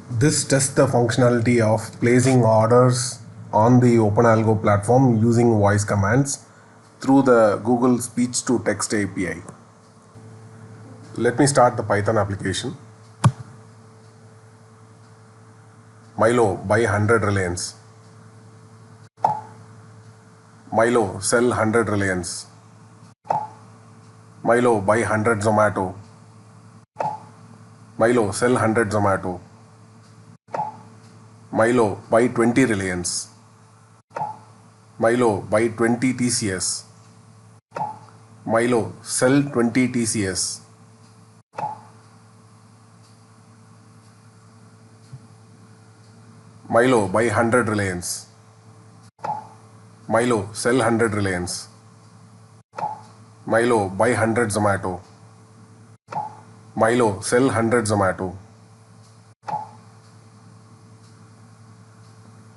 This tests the functionality of placing orders on the OpenAlgo platform using voice commands through the Google Speech to Text API. Let me start the Python application. Milo, buy 100 Reliance. Milo, sell 100 Reliance. Milo, buy 100 Zomato. Milo, sell 100 Zomato. Milo, buy 20 Reliance. Milo, buy 20 TCS. Milo, sell 20 TCS. Milo, buy 100 Reliance. Milo, sell 100 Reliance. Milo, buy 100 Zomato. Milo, sell 100 Zomato.